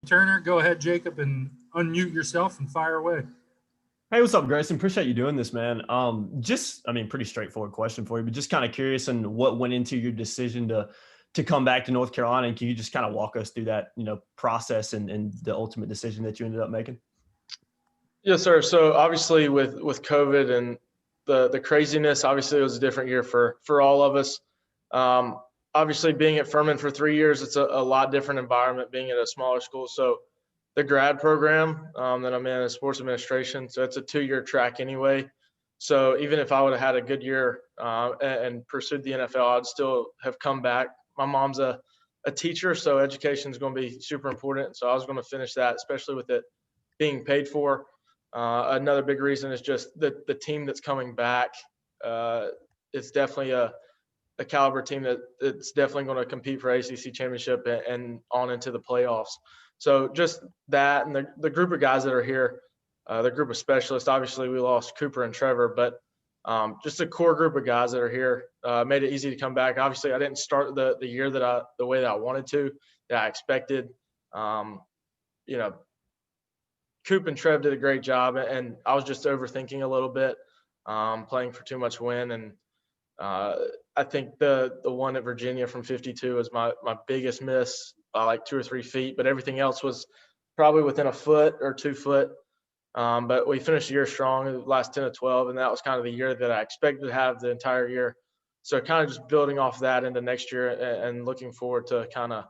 Turner. Go ahead, Jacob, and unmute yourself and fire away. Hey, what's up, Grayson? Appreciate you doing this, man. Pretty straightforward question for you, but just kind of curious on what went into your decision to come back to North Carolina, and can you just kind of walk us through that, process and the ultimate decision that you ended up making? Yes, sir. So obviously with COVID and the craziness, obviously it was a different year for all of us. Obviously being at Furman for 3 years, it's a lot different environment being at a smaller school. So the grad program that I'm in is sports administration. So it's a 2-year track anyway. So even if I would have had a good year and pursued the NFL, I'd still have come back. My mom's a teacher, so education is going to be super important. So I was going to finish that, especially with it being paid for. Another big reason is just the team that's coming back. It's definitely a caliber team that's definitely going to compete for ACC championship and on into the playoffs. So just that and the group of guys that are here, the group of specialists. Obviously, we lost Cooper and Trevor, but just a core group of guys that are here made it easy to come back. Obviously, I didn't start the year the way that I wanted to, that I expected. Coop and Trev did a great job, and I was just overthinking a little bit, playing for too much win. And I think the one at Virginia from 52 was my biggest miss by like 2 or 3 feet, but everything else was probably within a foot or 2 foot. But we finished the year strong, the last 10 to 12, and that was kind of the year that I expected to have the entire year. So kind of just building off that into next year and looking forward to kind of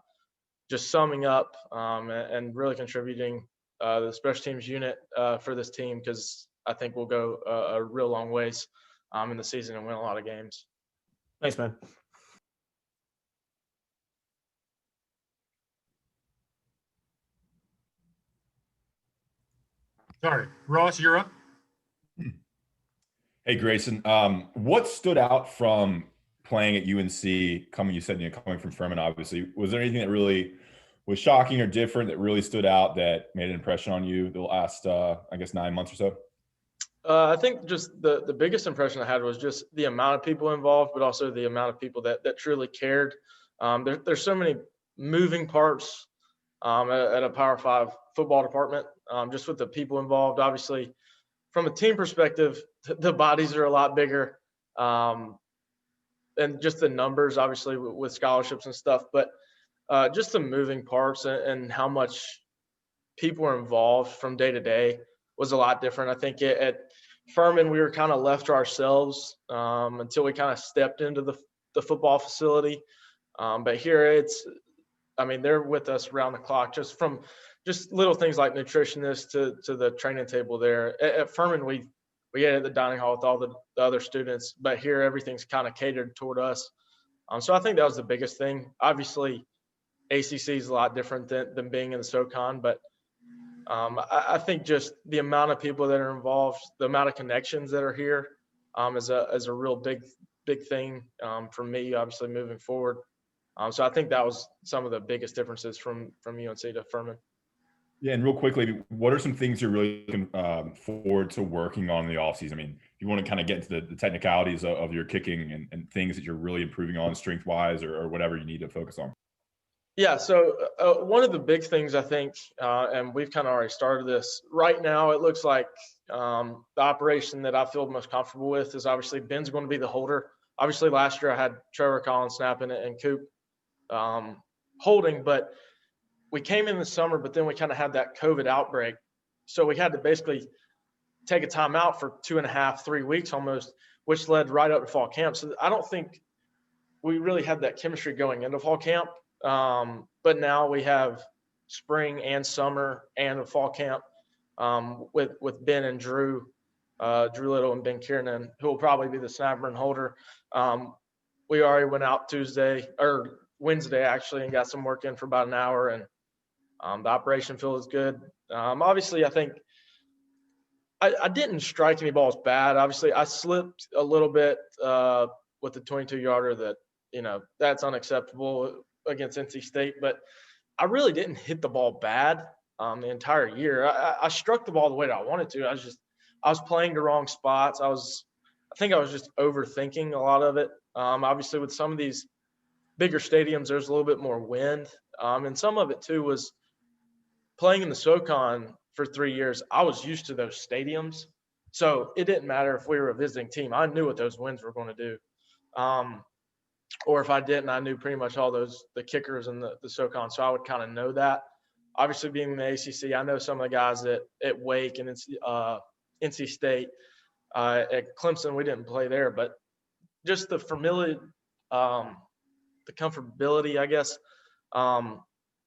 just summing up and really contributing the special teams unit for this team, because I think we'll go a real long ways in the season and win a lot of games. Thanks, man. Sorry, Ross, you're up. Hey, Grayson. What stood out from playing at UNC, coming from Furman, obviously? Was there anything that really was shocking or different that really stood out that made an impression on you the last, 9 months or so? I think just the biggest impression I had was just the amount of people involved, but also the amount of people that truly cared. There's so many moving parts at a Power 5 football department, just with the people involved. Obviously, from a team perspective, the bodies are a lot bigger, and just the numbers, obviously, with scholarships and stuff. But just the moving parts and how much people are involved from day to day was a lot different. I think at Furman, we were kind of left to ourselves until we kind of stepped into the football facility. But here they're with us around the clock, just from just little things like nutritionists to the training table there. At Furman, we ate at the dining hall with all the other students, but here everything's kind of catered toward us. So I think that was the biggest thing. Obviously, ACC is a lot different than being in the SoCon, but I think just the amount of people that are involved, the amount of connections that are here, is a real big thing for me, obviously, moving forward. So I think that was some of the biggest differences from UNC to Furman. Yeah, and real quickly, what are some things you're really looking forward to working on in the offseason? I mean, if you want to kind of get into the technicalities of your kicking and things that you're really improving on strength-wise or whatever you need to focus on. Yeah, so one of the big things I think, and we've kind of already started this, right now it looks like the operation that I feel most comfortable with is obviously Ben's going to be the holder. Obviously last year I had Trevor Collins snapping and Coop holding, but we came in the summer, but then we kind of had that COVID outbreak. So we had to basically take a timeout for 2.5, 3 weeks almost, which led right up to fall camp. So I don't think we really had that chemistry going into fall camp. But now we have spring and summer and a fall camp with Ben and Drew Little and Ben Kiernan, who will probably be the snapper and holder. We already went out Wednesday actually and got some work in for about an hour, and the operation feels good. Obviously, I think I didn't strike any balls bad. Obviously, I slipped a little bit with the 22-yarder that, that's unacceptable against NC State, but I really didn't hit the ball bad the entire year. I struck the ball the way that I wanted to. I was playing the wrong spots. I think I was just overthinking a lot of it. Obviously, with some of these bigger stadiums, there's a little bit more wind, and some of it too was playing in the SoCon for 3 years, I was used to those stadiums. So it didn't matter if we were a visiting team. I knew what those winds were going to do. Or if I didn't, I knew pretty much all the kickers in the SoCon. So I would kind of know that. Obviously, being in the ACC, I know some of the guys at Wake and NC State. At Clemson, we didn't play there, but just the familiar, the comfortability, I guess,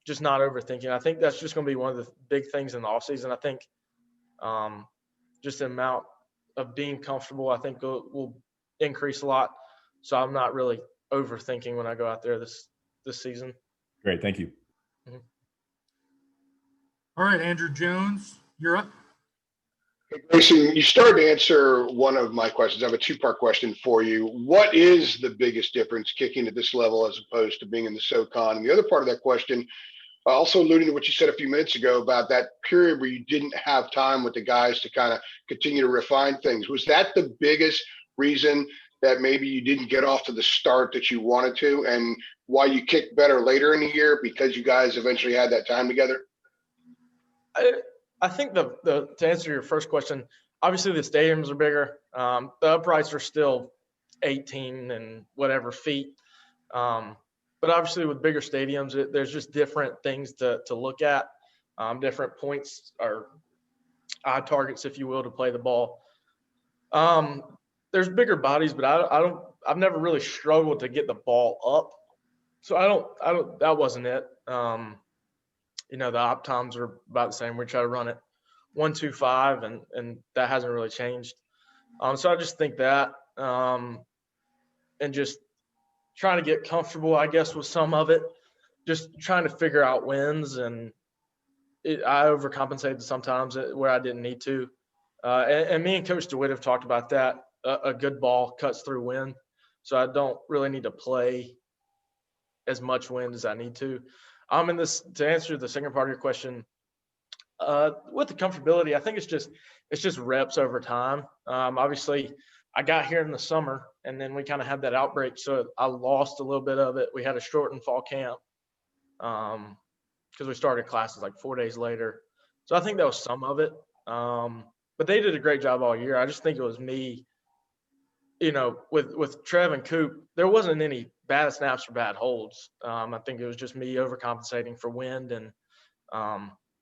just not overthinking. I think that's just going to be one of the big things in the offseason. I think just the amount of being comfortable, I think will increase a lot. So I'm not really overthinking when I go out there this season. Great. Thank you. All right, Andrew Jones, you're up. Grayson, you started to answer one of my questions. I have a two-part question for you. What is the biggest difference kicking at this level as opposed to being in the SoCon? And the other part of that question, also alluding to what you said a few minutes ago about that period where you didn't have time with the guys to kind of continue to refine things. Was that the biggest reason that maybe you didn't get off to the start that you wanted to, and why you kicked better later in the year because you guys eventually had that time together? I think to answer your first question, obviously the stadiums are bigger. The uprights are still 18 and whatever feet. But obviously with bigger stadiums, there's just different things to look at, different points or eye targets, if you will, to play the ball. There's bigger bodies, but I've never really struggled to get the ball up. So that wasn't it. The op times are about the same. We try to run it 1.25, and that hasn't really changed. So I just think that, and just trying to get comfortable, I guess, with some of it, just trying to figure out wins. And I overcompensated sometimes where I didn't need to. And me and Coach DeWitt have talked about that. A good ball cuts through wind. So I don't really need to play as much wind as I need to. To answer the second part of your question, with the comfortability, I think it's just reps over time. Obviously, I got here in the summer, and then we kind of had that outbreak, so I lost a little bit of it. We had a shortened fall camp because we started classes like 4 days later. So I think that was some of it. But they did a great job all year. I just think it was me. With Trev and Coop, there wasn't any bad snaps or bad holds. I think it was just me overcompensating for wind. And,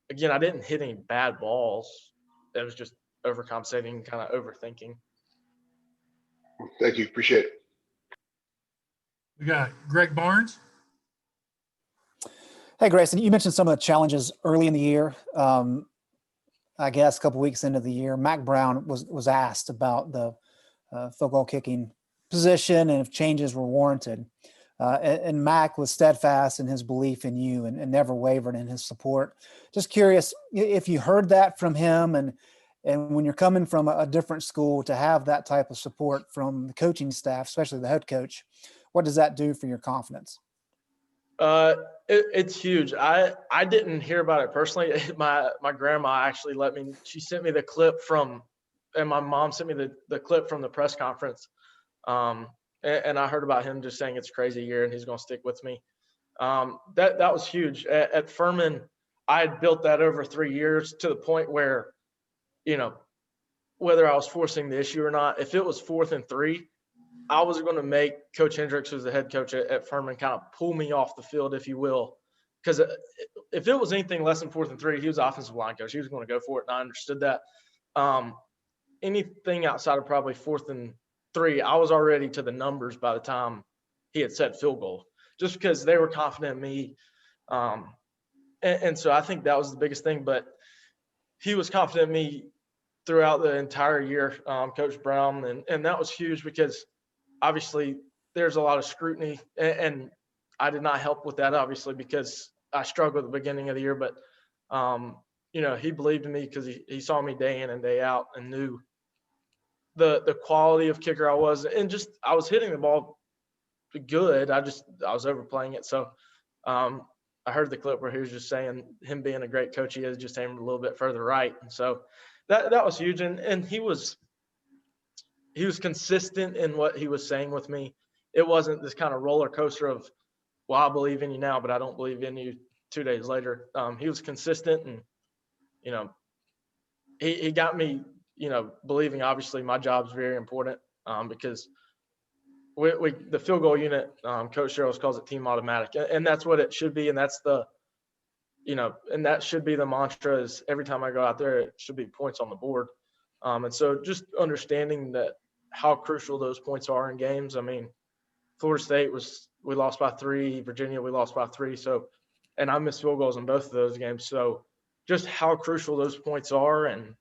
again, I didn't hit any bad balls. It was just overcompensating and kind of overthinking. Thank you. Appreciate it. We got Greg Barnes. Hey, Grayson, you mentioned some of the challenges early in the year. I guess a couple weeks into the year, Mac Brown was asked about the field goal kicking position and if changes were warranted. And Mac was steadfast in his belief in you and never wavered in his support. Just curious if you heard that from him, and when you're coming from a different school, to have that type of support from the coaching staff, especially the head coach, what does that do for your confidence? It's huge. I didn't hear about it personally. My grandma actually she sent me the clip and my mom sent me the clip from the press conference. And I heard about him just saying it's a crazy year and he's going to stick with me. That was huge. At Furman, I had built that over 3 years to the point where, whether I was forcing the issue or not, if it was 4th and 3, I was going to make Coach Hendricks, who's the head coach at Furman, kind of pull me off the field, if you will. Because if it was anything less than 4th and 3, he was the offensive line coach. He was going to go for it, and I understood that. Anything outside of probably 4th and 3, I was already to the numbers by the time he had set field goal, just because they were confident in me. And so I think that was the biggest thing. But he was confident in me throughout the entire year, Coach Brown. And that was huge because obviously there's a lot of scrutiny. And I did not help with that, obviously, because I struggled at the beginning of the year. But, he believed in me because he saw me day in and day out and knew the quality of kicker I was, and just I was hitting the ball good. I was overplaying it. So I heard the clip where he was just saying him being a great coach, he is just aimed a little bit further right. And so that was huge. And he was consistent in what he was saying with me. It wasn't this kind of roller coaster of, well, I believe in you now, but I don't believe in you 2 days later. He was consistent, and you know, he got me, you know, believing obviously my job is very important, because we the field goal unit, Coach Sherrills calls it team automatic, and that's what it should be, and that's the, you know, and that should be the mantra, is every time I go out there, it should be points on the board. And so just understanding that how crucial those points are in games. I mean, Florida State we lost by 3, Virginia, we lost by 3. So, and I missed field goals in both of those games. So just how crucial those points are, and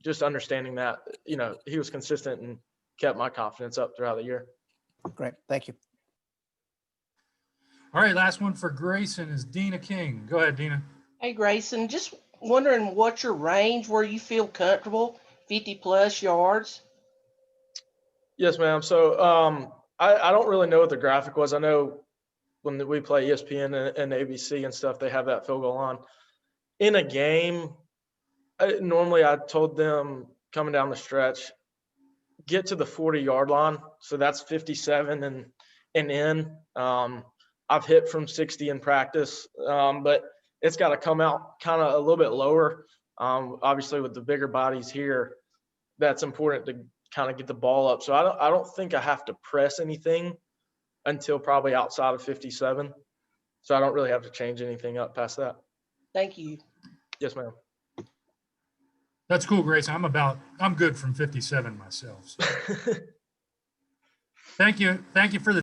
just understanding that, you know, he was consistent and kept my confidence up throughout the year. Great. Thank you. All right, last one for Grayson is Dina King. Go ahead, Dina. Hey, Grayson, just wondering what's your range where you feel comfortable, 50+ yards? Yes, ma'am. So I don't really know what the graphic was. I know when we play ESPN and ABC and stuff, they have that field goal on. In a game, normally I told them coming down the stretch, get to the 40-yard line. So that's 57 and in. I've hit from 60 in practice, but it's got to come out kind of a little bit lower. Obviously, with the bigger bodies here, that's important to kind of get the ball up. So I don't think I have to press anything until probably outside of 57. So I don't really have to change anything up past that. Thank you. Yes, ma'am. That's cool, Grayson. I'm good from 57 myself. So. Thank you. Thank you for the